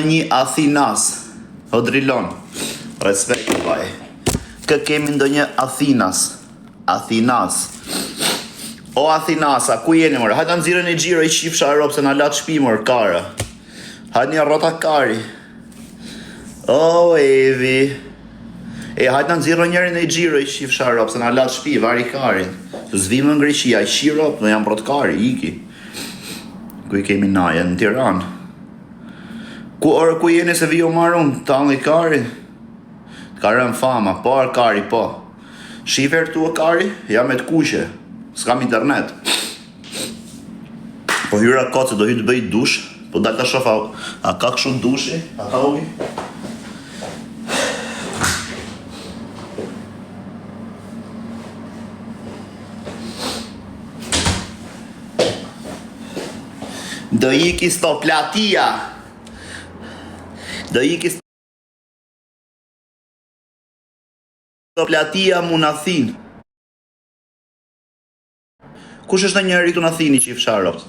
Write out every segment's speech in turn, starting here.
ndonjë Athinas. O drilon. Respekt vaj. Kë kemi ndonjë Athinas. O Athinasa, ku jeni mërë? Hajtë nëzirën e gjiro i qifsha Europë se në latë shpi mërë, kara. Hajtë një rota kari. O Evi. Hajtë nëzirën njërin e gjiro i qifsha Europë se në latë shpi, vari karin. Zvimë në Greqia, i qi Europë, në jam rot kari, iki. Ku i kemi naje, në Tiranë. Ku jeni se vijo marun, talë i kari? Karën fama, par kari, po. Shifer tu e kari, jam e të kushe. S'kam internet. Po hyra ka se do hy të bëj dush. Po dalë të shofa, a ka këshu dushi? A ka uvi? Do iki sto platia. Do iki sto platia mu në Athinë. Kush është njëri këtu në Athinë që i fsharot?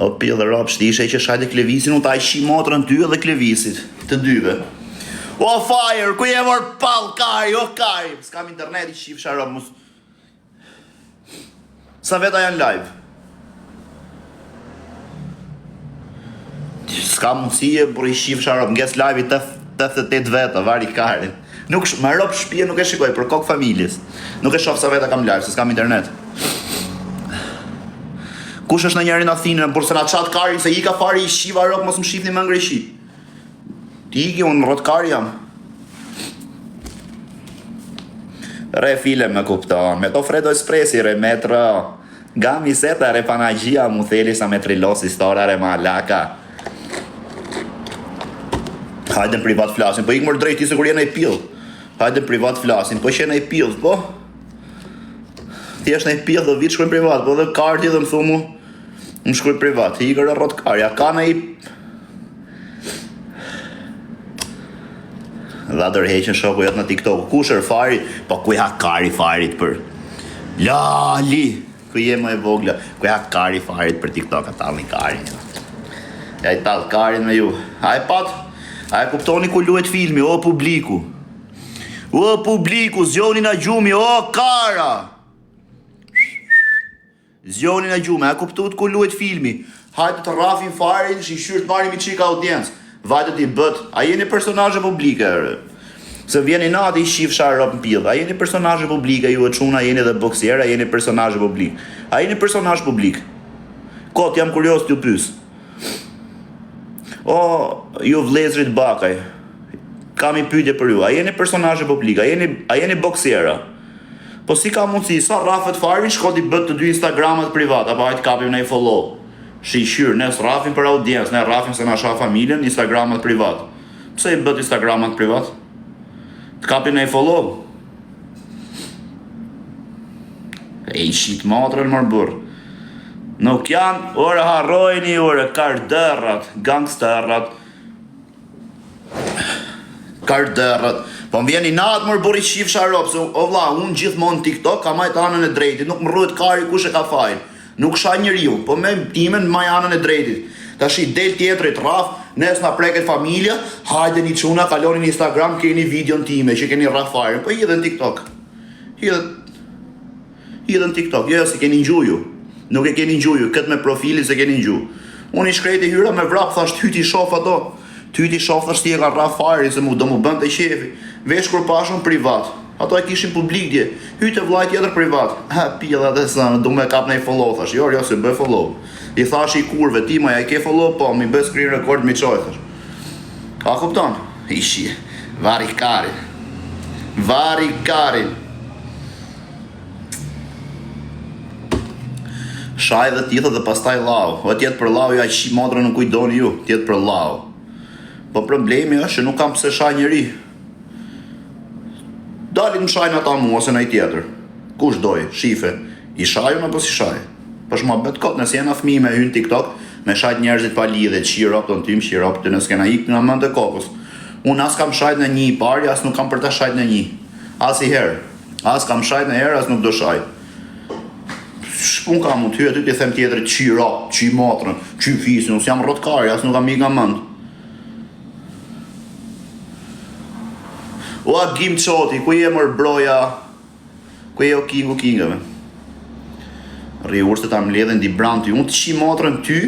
O pillë rob shtishe që shajtë klevisin, unë ta i shi motrën ty edhe klevisit, të dyve. O fire, ku je mor pal, kari, o kari. S'kam internet i që i fsharot, mus. Sa veta janë live? S'ka mundësie, për i shi fsharot, nges live i 88 veta, vari karin. Nuk më rop shtëpia nuk e shikoj për kokë familjes. Nuk e shoh sa veta kam live, se s'kam internet. Kush është në njërin Athinën, por se na çat kari se i ka fari i shiva rop mos më shihni më në Greqi. Ti iki unë rrot kari jam. Re file me kupton, me to Fredo Espressi re metro. Gami seta re panagjia mu theli sa me trilosi stora re malaka. Hajde në privat flasin, po ikë mërë drejti se kur jena i pillë. Hajde në privat flasin, po shena i pillë, po? Ti është në i pillë dhe vitë shkojnë privat, po dhe karti dhe më thumu, më shkojnë privat, i kërë rrot karja, ka në i... Dha dërheqen shoku jetë në TikTok, kushër fari, po ku ha kari farit për... Lali, ku je më e vogla, ku ha kari farit për TikTok, a talë një karin. Ja i talë karin me ju, a e patë? A e kuptoni ku luet filmi, o publiku. O publiku, zjoni në gjumi, o kara. Zjoni në gjumi, a e kuptut ku luet filmi. Hajtë të rafin farin, shishyrë të marim i qika audiencë. Vajtë të i bët, a jeni personazhe publike, se vjeni nati i shif sharë në pillë. A jeni personazhe publike, ju e quna, a jeni dhe boksier, a jeni personazhe publik. A jeni personazh publik. Kot, jam kurios t'ju pys. O, ju vlezrit bakaj, kam i pyetje për ju, a jeni personazhe publik, a jeni boksiera? Po si ka mundësi, sa rafet farin, shkoti bët të dy Instagramet privat, apo hajtë kapim në i follow. Shishyrë, nes rafin për audiencë, ne rafin se na shoh familjen, Instagramet privat. Pse i bët Instagramet privat? Të kapim në i follow. E i shit matrën mërë burë. Nuk janë, ore harrojni, ore kardërrat, gangsterrat. Kardërrat. Po më vjeni natë mërë buri shif sharop, se o vla, unë gjithmonë TikTok ka majtë anën e drejtit, nuk më rrujt kari kush e ka fajnë. Nuk shaj njeriu, po me timen maj anën e drejtit. Ta shi del tjetrit raf, nes na preket familja, hajde një quna, kaloni një Instagram, keni videon time, që keni raf fajnë, po i dhe në TikTok. I dhe në TikTok, jo se keni ngjuju. Nuk e keni ngjuju, këtë me profilin se keni ngju. Unë i shkreti hyra me vrap, thasht hyti shof ato. Hyti shof thasht ti e ka raf fajnë, se do mu bënd të shefi. Vesh kur pashon privat. Ato e kishin publik dje. Hyte vlaj tjetër privat. Ha, pilla dhe sënë, du me kap në i follow, thash. Jo, se bëj follow. I thash i kurve, ti maja, i ke follow, po, mi bëj screen record, mi qoj, thash. A kupton? Ishi, vari karin. Vari karin. Shaj dhe tjetët dhe pastaj lau. O tjetë për lau, ja shi modrë në kujdoni ju. Tjetë për lau. Po problemi është që nuk kam pse shaj njëri. Dalit më shajnë ata mua ose nëj tjetër. Kush doj, shife. I shajun apo si shaj? Për shma bet kot, nësë jena fmi me hynë TikTok, me shajt njerëzit pa lidhe, qirop të në tym, qirop të nësë kena ikë në mënd të kokës. Unë as kam shajt në një i pari, as nuk kam për të shajt në një. As i herë. As kam shajt në herë, as nuk do shajt. Shpun ka mu ty, aty t'i them tjetër qi rap, qi matrën, qi fisin, unë jam rotkari, as nuk kam i nga mënd. O a Gim Qoti, ku je mër broja, ku je o kingëve. Rri urse ta mledhen di bran ty, unë të qi matrën ty,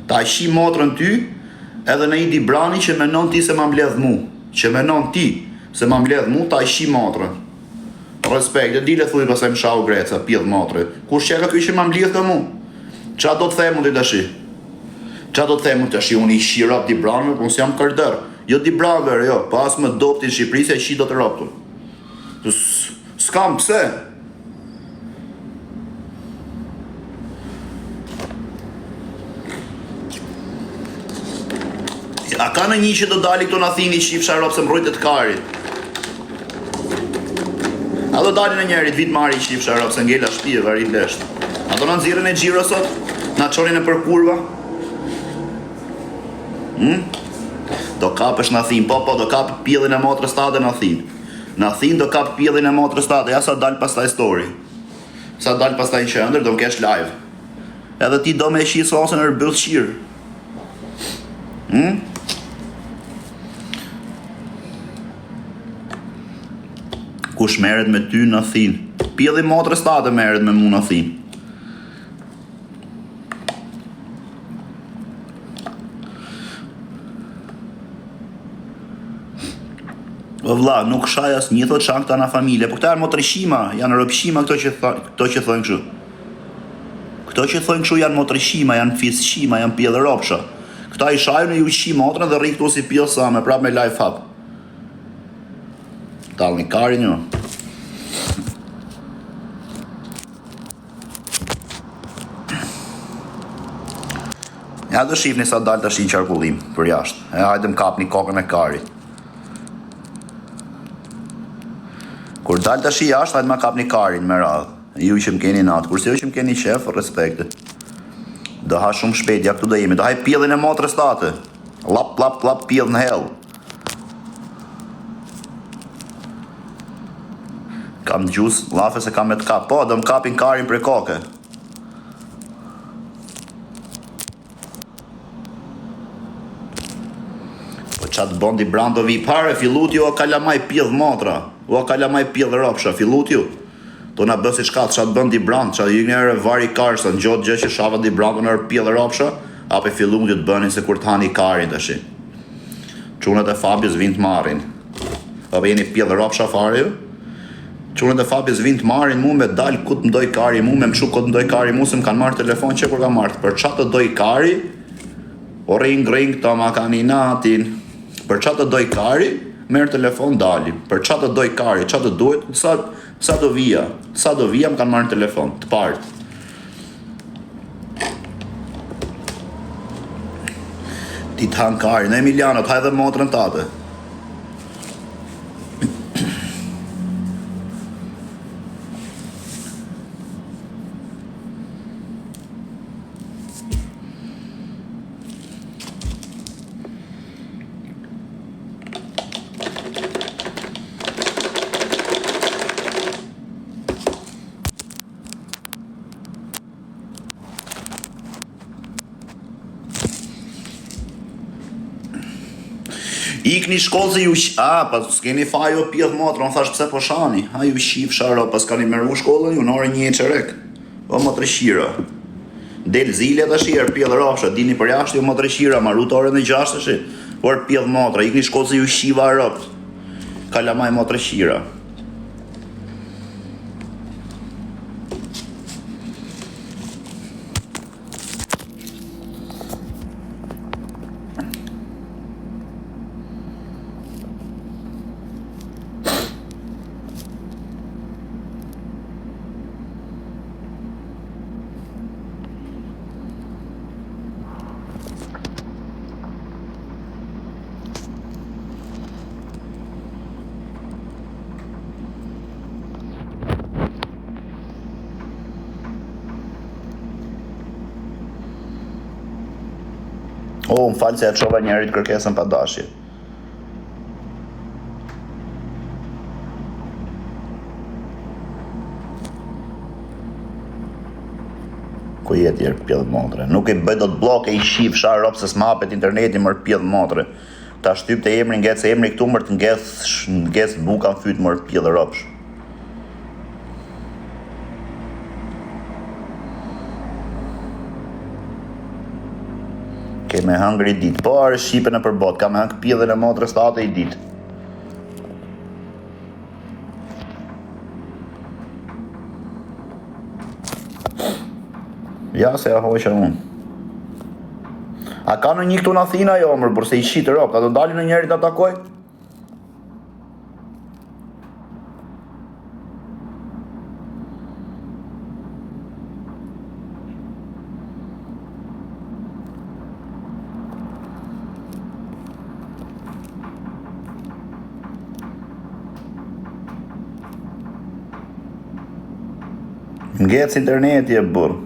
ta qi matrën ty, edhe në i di brani që menon ti se ma mbledh mu, që menon ti se ma mbledh mu, ta qi matrën. Respekt, e dile thuj pasaj më shau greca, pjedh matre. Kur shqeka kuj që ma mblidh të mu? Qa do të themu të tashi? Qa do të themu të tashi? Unë i shirap di branve, për unë jam kërder. Jo di branve, jo, pas më dopti në Shqipëri se i shi do të roptu. S'kam, pse? A ka në një që do dali këto në thini qifsha ropë se më rojtë të karit? A do dalin e njerit vit marri i qifsha ropë se ngella shpije vari lesht. A do në nëzirën e gjiro sot? Na qorin e për kurva? Do kapësh në thin, po, do kapë pjellin e motrës tate në thin. Në thin do kapë pjellin e motrës tate, ja sa dal pas taj story. Sa dal pas taj qëndër, do më kesh live. Edhe ti do me shi sosën e rëbyll qirë. Kush meret me ty në thin? Pjelli motrës tate meret me mu në thin. O vlla, nuk shaj as një thot shang këta në familje, po këta janë motrëshima, janë rëpshima këto që thojnë kështu. Këto që thojnë kështu janë motrëshima, janë fisëshima, janë pjellë ropsha. Këta i shajnë e ju qi motrën dhe rri këtu si pjellë sa me prap me life hub. Talë një kari një. Ja do shifni sa dalë të shi qarkullim për jashtë. E hajde më kap një kokën e karit. Kur dalë të shi jashtë, hajde më kap një karin me radhë. Ju që më keni natë, kurse ju që më keni qef, respekte. Do ha shumë shpejt, ja këtu do jemi. Do haj pjellin e motrës tate. Lap, lap, lap, pjell në hell. Kam gjus, lafe se kam me të kap. Po, do më kapin karin për koke. Po qatë bondi brando vi pare, fillut ju o kalamaj pjedh motra. O kalamaj pjedh ropsha, fillut ju. To na bësi shkatë qatë bondi brand, qatë ju njëre vari karsa, në gjotë gjë që shava di brando nërë pjedh ropsha, ape fillut ju të bënin se kur të hani karin të shi. Qunët e Fabjës vind marrin. Ape jeni pjedh ropsha fare ju? Qunët e Fabjës vind marrin mu me dal ku të mdoj kari mu, me më shuk ku të mdoj kari mu, se më kanë marrë telefon që kur ka marrë. Për qatë të doj kari, o ring të ma kanë i natin. Për qatë të doj kari, merë telefon dali. Për qatë të doj kari, qatë të duhet, sa do vija. Sa do vija më kanë marrë telefon, të partë. Ti të hanë kari, në Emiliano, të hajde motrën tate. Ikni shkollë se ju pas s'keni fajo pjedh motra, unë thash pse po shani, ju shif sharo, pas kani meru shkollën ju, në orë 1 qerek, o motrëshira. Del zile të shirë, pjedh rafsha, dini për jashtë ju motrëshira, ma rut orën e 6 të shi, por pjedh motra, ikni shkollë se ju shiva ropt, kalamaj motrëshira. O, më falë se e qova njerit kërkesën pa dashje. jetë jërë pjedh motre. Nuk i bëj do të bloke i shif sharë ropë se s'mapet interneti mërë pjedh motre. Ta shtyp të emri ngec emri këtu mërë të ngec buka në fytë mërë pjedh ropësh. Ke me hangër i ditë. Po arë shqipe në përbot, ka me hangë pjedhën e motre state i ditë. Ja se a hoqë unë. A ka në një këtu në Athina jo mërë, përse i shitë ropë, ta do dalin në njerit të takoj? Ngec interneti e burë.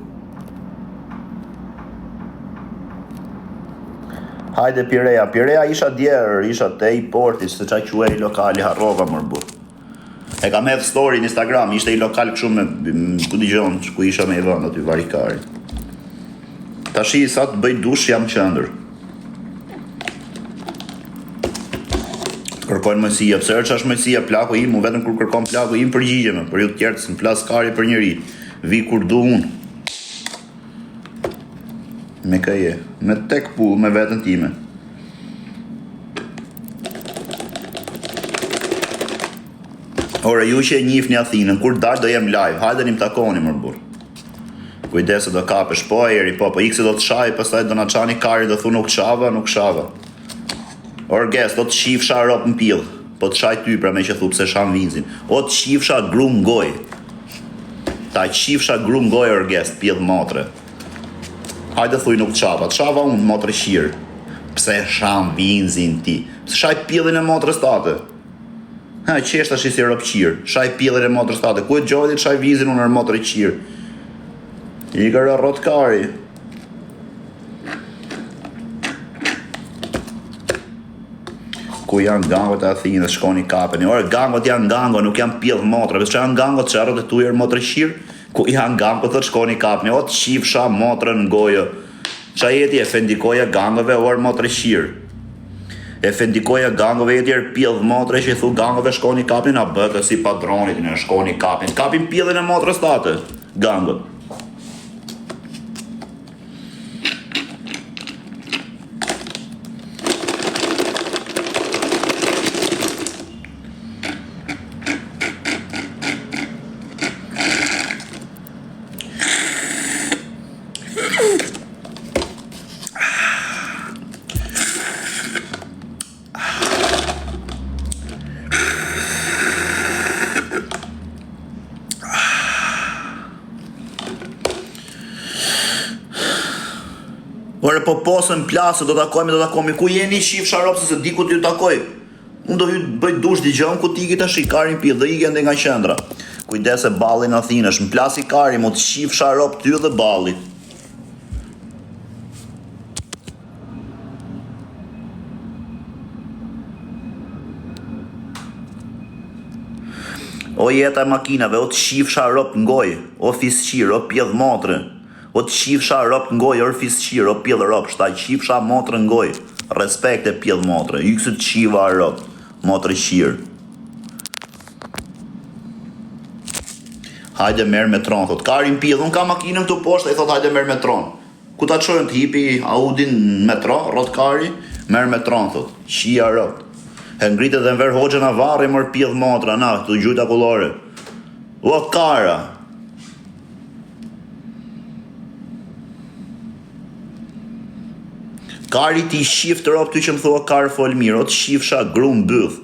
Hajde Pirea isha djerë, isha te i porti, se qa quaj i lokali, harrova mërë burë. E ka me story në Instagram, ishte i lokal këshu me, ku di gjonë, ku isha me i vënd aty varikari. Tashi sa të bëj dush jam qëndër. Kërkojnë mësia, pëse që është mësia plaku im, mu vetëm kur kërkon plaku im përgjigjeme, për ju të tjertë së në flas kari për njëri, vi kur du unë. Me kaje, me tek pull, me vetën time. Ora, ju që e njif një Athinën, kur dalë do jem live, hajde një më takoni mërë burë. Kujdese do kapesh, po eri, po ikse do të shaj, pastaj do na qani kari, do thu nuk shava. Orges, do të shifsha ropë në pillë, po të shaj ty pra me që thu pëse sham vinzin. O të shifsha grum goj. Ta shifsha grum goj orges, pillë motre. Hajde thuj nuk të shava unë motre shirë. Pse sham vinzin ti? Pse shaj pillin e motrës tate? Ha, qeshta shi si ropë qirë. Shaj pillin e motrës tate. Ku e gjojit shaj vinzin unë në motre qirë? I kërë rotkari. Ku janë gangot e Athinës, shkoni kapeni. Ore, gangot janë gango, nuk janë pillë motre. Pse që janë gangot që arrët e tujer motre shirë? Ku janë gango të shkoni kapni, o të shifsha motrën në gojë. Qa jeti e fendikoja gangove orë motre shirë. E fendikoja gangove jeti e pjedh motre që i thu gangove shkoni kapni, na bëtë si padronit në shkoni kapni. Kapin pjedhin e motrës tate, gangot. Ore po posën plasë, do takojme, ku jeni shifsha ropë se di ku t'ju takoj. Unë do ju bëj dush di gjën ku t'i ta shikarin pillë, dhe i gjende nga qendra. Kujdese balli në Athinësh, më plasi kari, mu të shifsha ropë ty dhe balli. O jeta e makinave, o të shifsha ropë ngoj, o fisqir, o pjedh motre. O të shifsha ropë ngoj, o fisqir, o pjedh ropë, shtaj shifsha motre ngoj. Respekt e pjedh motre, yksë të shiva ropë, motre shirë. Hajde merë me tronë, thot, karin pjedh, unë ka makinën këtu poshtë, e thot hajde merë me tronë. Ku ta qojnë të hipi Audin metro, rot kari, merë me tronë, thot, shia ropë. E ngritet dhe në verë hoxën a varë, mërë pjedh motra, na, të gjujta kullore. O kara. Kari ti shiftë ropë ty që më thua karë folë mirë, o të shifsha grum bëth.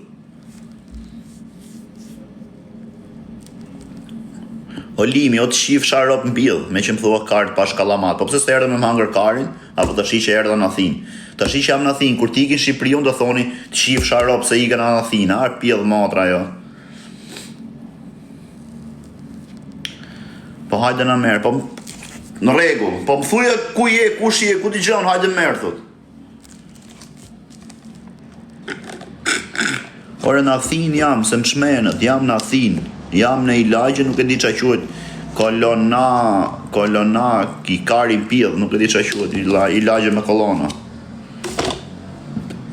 O limi, o të shifsha ropë në pillë, me që më thua karë pash kalamat. Po pëse së erdhe me më hangër karin, apo të shi që erdhe në Athinë. Të shi që jam në Athinë, kur ti ikin Shqipëri, unë do thoni të shifsha ropë se ikin në Athinë, arë pillë motra jo. Po hajde në merë, po në regu, po më thuja ku je, ku shje, ku t'i gjënë, hajde merë, thot. Ore në Athinë jam, se më shmenët, jam në Athinë, jam në Ilagje, nuk e di qa quet, kolona, ki karin pjedh, nuk e di qa quhet, i lagje me kolona.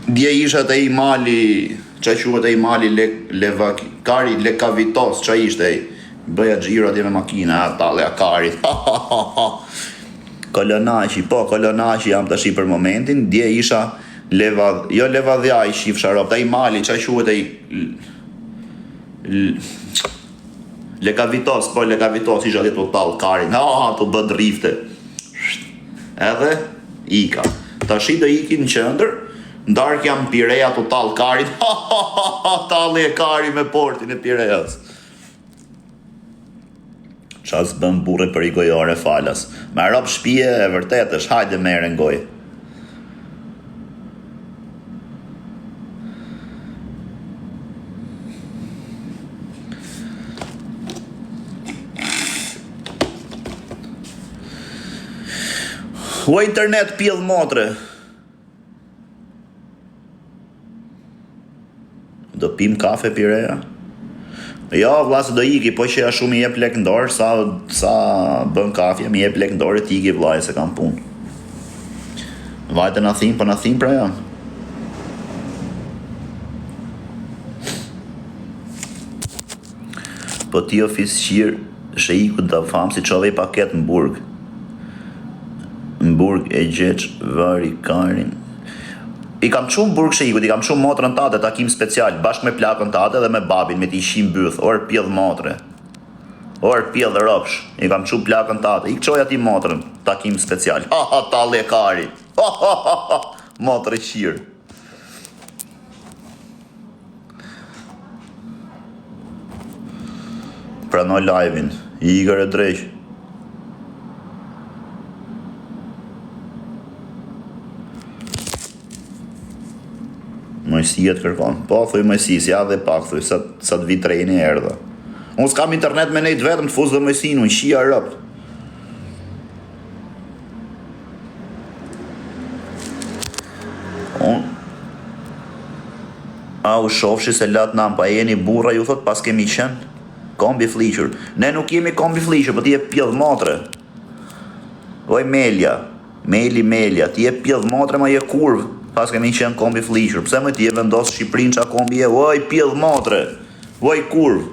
Dje isha të i mali, qa quhet e i mali kari lekavitos, qa ishte e, bëja gjiro atje me makina, tale a karit, Kolonashi, po kolonashi jam tash për momentin, dje isha jo levadhja i shifsha rob, ta i mali, qa quhet e lekavitos, po lekavitos isha atje të talë karin, të bë drifte. Edhe, ika. Tashi do iki në qëndër, ndark jam Pireja të talë karin, talë e kari me portin e Pirejas. Qa s'bën burre për i gojore falas. Me rob shpije e vërtet është, hajde mere në goj. O internet pjedh motre. Do pim kafe Pireja? Jo, vlasë do iki, po që ja shumë i jep lek në dorë, sa bën kafje, mi jep lek në dorë, ti iki vlaj se kam punë. Vajte në thim, po në thim pra jam. Po ti ofis qirë, shë iku të famë si qove i paket në burg. Në burg e gjeq, vari, karin. I kam qumë burg shikut, i kam qumë motrën tate, takim special, bashkë me plakën tate dhe me babin, me t'i shim byth, orë pjedh motre. Orë pjedh ropsh, i kam qumë plakën tate, i këqoj ati motrën, takim special. Tale kari. Motre qirë. Pranoj live-in, i igër e drejq. Mëjësijet kërkon. Po, thuj mëjësis, ja dhe pak, thuj, sa të vi trejni erdha. Unë s'kam internet me nejtë vetëm të fuz dhe mëjësin, unë shia rëpt. U shofshi se latë nam, pa jeni burra, ju thot, pas kemi qenë kombi fliqër. Ne nuk jemi kombi fliqër, po ti e pjedh motre. Oj Melja, Melja, ti e pjedh motre, ma je kurvë. Pas kemi qenë kombi fliqër, pse më ti e vendosë Shqiprin qa kombi e, oj, pjedh motre, oj, kurv.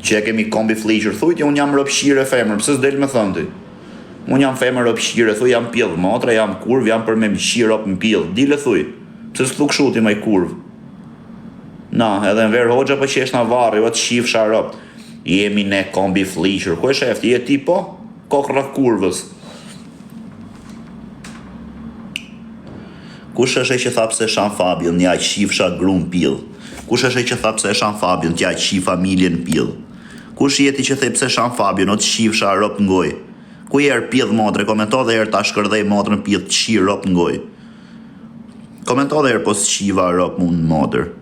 Që e kemi kombi fliqër, thujti, unë jam ropshire femër, pse s'del me thëndi? Unë jam femër ropshire, thuj, jam pjedh motre, jam kurv, jam për me mqirë op në pjedh, dile thuj, pse s'thuk shuti maj kurv? Na, edhe në verë hoxha për që esh në varë, jo të shif sharop, jemi ne kombi fliqër, ku e shefti, je ti po? Kokra kurvës. Kush është e që tha pse Shan Fabion një aq shifsha grum pill? Kush është e që tha pse Shan Fabion t'ja qi familjen pill? Kush jeti që the pse Shan Fabion o të shifsha rop ngoj? Ku jerë pjedh motre, komento dhe jerë ta shkërdhej motrën pjedh të shi rop ngoj? Komento dhe jerë po s'qiva rop mund motër.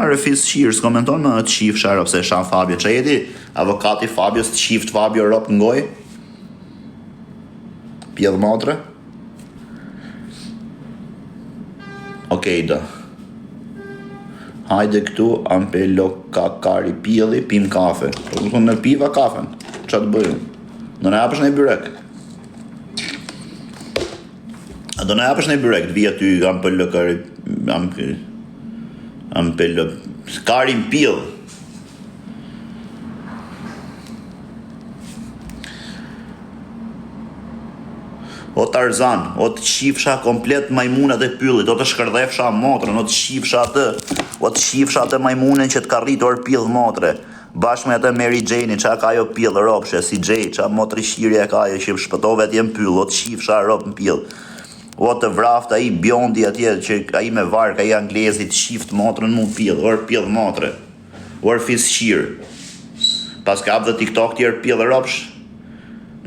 Refis qirës, komenton më të qif sharop se Shan Fabio, që jeti avokati Fabios të qift Fabio rop ngoj? Pjedh motre? Okej, da. Hajde këtu, ampelo kakari pjedhi, pim kafe. Po të thonë në piva kafen, që të bëjë? Do në japësh në i byrek. Do në japësh në i byrek, të vija ty, ampelo kari, ampelo karin pjedh. O Tarzan, o të qifsha komplet majmunat e pyllit, o të shkërdhefsha motrën, o të qifsha atë majmunën që të ka rritur pjedh motre, bashkë me atë Mary Jane, që ka jo pjedh ropshe, si Gjej, që motri shqirje ka jo që shpëtove t'jem pyll, o të qifsha rop në pjedh, o të vrafta i bjondi atje, që ka i me varë, ka i anglezi të qift motrën mu pjedh, o pjedh motre, o fis shqirë, pas ka apë dhe TikTok tjerë pjedh ropsh,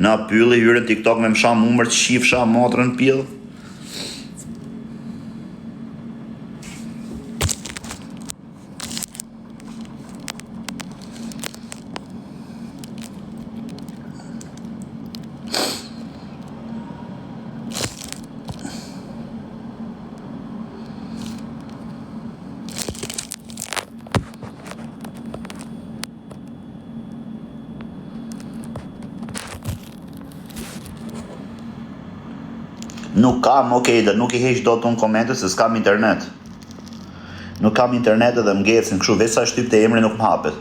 na pylli hyrën TikTok me msha mumër të shifsha motrën pjedh. Nuk kam, okej, dhe nuk I heq dot unë komente se s'kam internet. Nuk kam internet edhe m'ngecin, kështu veç sa shtyp të emri nuk m'hapet.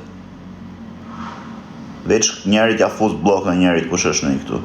Veç njerit ja fut blok në njerit kush është në këtu.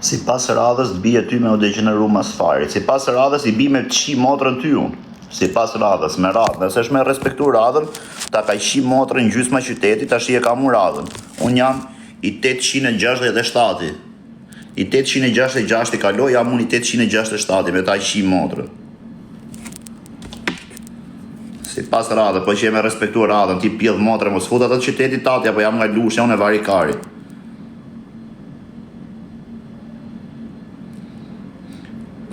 Si pas radhës të bie ty me u degeneru mas farit. Si pas radhës I bi me të qi motrën ty unë. Si pas radhës, me radhë. Nëse është me respektu radhën, ta ka qi motrën gjysma qytetit, tash I e kam u radhën. Unë jam I 867. I 866 I kaloj, jam unë I 867 me ta qi motrën. Si pas radhë, po që e me respektu radhën, ti pjedh motrën, mos fut atë qytetit tati, apo jam nga Lushnja, unë e Varikari.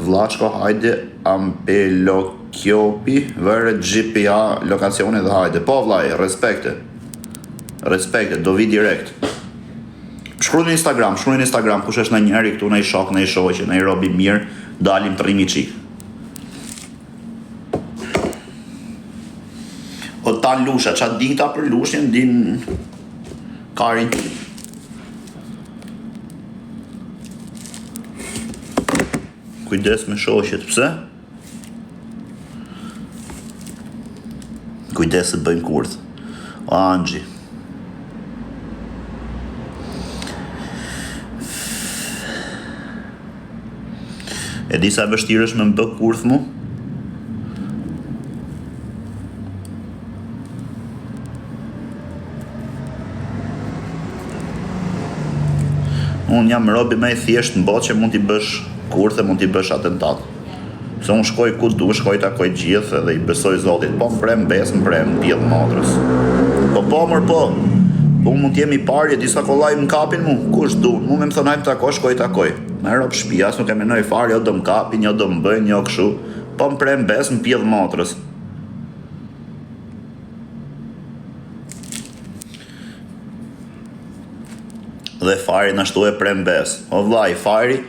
Vlaçko, hajde, Ambelokjopi, vërë GPA, lokacione dhe hajde. Po vlaj, respekte. Respekte, do vi direkt. Shkruaj në Instagram, kush është në njeri këtu, në I shok, në I shoqe, në I robi mirë, dalim të rimi qik. O tan Lusha, qa din ta për Lushnjën, din Karin. Kujdes me shoqet, pse? Kujdes të bëjmë kurth. O Angji. E di sa vështirë është me më bë kurth mu? Unë jam robi me I thjesht në botë që mund t'i bësh kurth e mund t'i bësh atentat. Se unë shkoj ku du, shkoj takoj gjithë dhe I besoj Zotit. Po më prem bes, më prem pjedh motrës. Po mër po. Po unë mund t'jem I parje, disa kollaj më kapin mu, kush du. Mu me më thonaj më takoj, shkoj takoj. Me rob shpia, as nuk e menoj fare, jo do më kapin, jo do më bëjnë, jo këshu. Po më prem bes, më pjedh motrës. Dhe fari në ashtu e prem bes. O vlaj, fari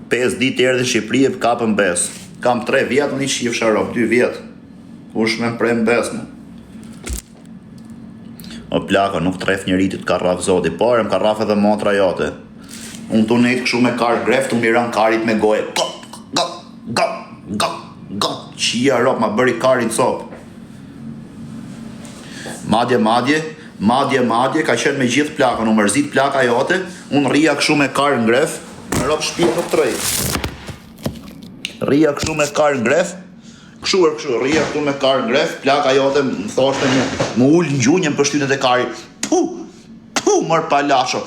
5 ditë erdhi në Shqipëri e kapëm bes. Kam 3 vjetë, unë I shif sharop, 2 vjetë. Kush me prem bes mu? O plaka, nuk tref njeritit ka rraf Zoti, por më ka rraf edhe motra jote. Unë të nejtë këshu me karë greft, unë miran karit me goje. Qia rop, ma bëri karin cop. Madje, ka qenë me gjithë plaka, unë mërzit plaka jote, unë rria këshu me karë greft, me rop shpia nuk trej. Rria këshu me karë greft, rria këtu me karë greft, plaka jote më thoshte më ullë në gjunjën për shtynet e kari. Mër palasho,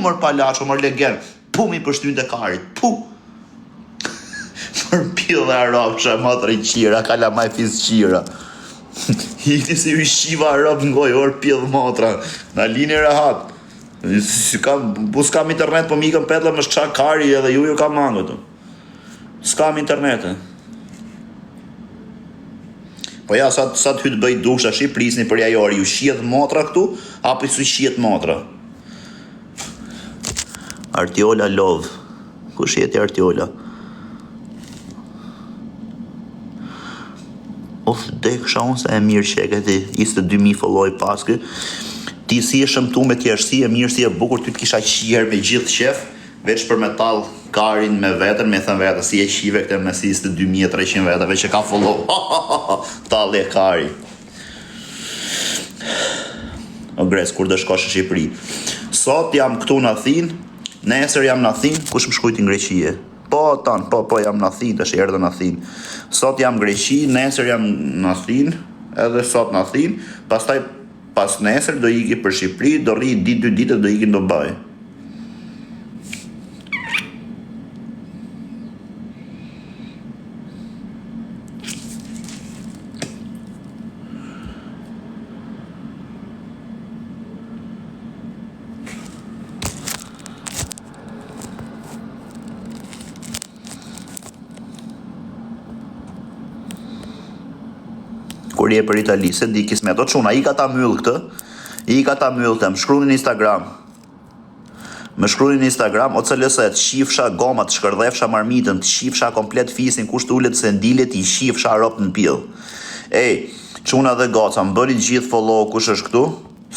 mër palasho, mër legend, mi për shtynet e karit, Mër pil dhe arop, që më të qira, kala maj fis qira. Hiti si u shiva arop ngoj, orë pil dhe motra, në lini rehat. S'kam internet, po mi këm petla më shqa kari edhe ju kam mango tu. S'kam internet. Po ja, sa të hytë bëjt dusha, shi prisni për jajori, ju shiet motra këtu, apo su shiet motra? Artiola Love. Ku shieti Artiola? Dhe kësha unë sa e mirë që e këti, istë 2000 folloj paske, ti si e shëmtu me tjerësi e mirë, si e bukur, ty t'kisha qiher me gjithë qef, veç për me talë karin me vetën, me thënë vetë, si e qive këte me si istë 2300 vetëve që ka follow, talë e kari. o gres, kur do shkosh në Shqipëri. Sot jam këtu në Athinë, nesër jam në Athinë, kush më shkujt në Greqie? Po jam në Athinë, tash erdhëm në Athinë. Sot jam në Greqi, nesër jam në Athinë, edhe sot në Athinë, pastaj pas nesër do iki për Shqipëri, do rri 2 ditë do iki në Dubai. Kur je për Itali, se di kismet, o quna, i ka ta myll këtë, më shkruani në Instagram. O cëllëset, shifsha gomat, shkërdhefsha marmitën, shifsha komplet fisin, kush t'ullet se ndilet i shifsha rop në pill. Ej, quna dhe goca, më bëri gjithë follow kush është këtu,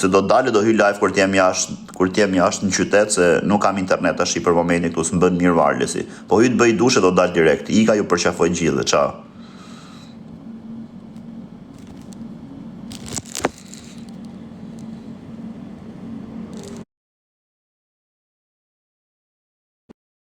se do dalë do hy live kur t'jem jashtë në qytet, se nuk kam internet tash i për momentin këtu, s'më bën mirë wirelessi. Po hy të bëj dushe do dalë direkt, i ka ju përqafoj gjithë dhe ciao.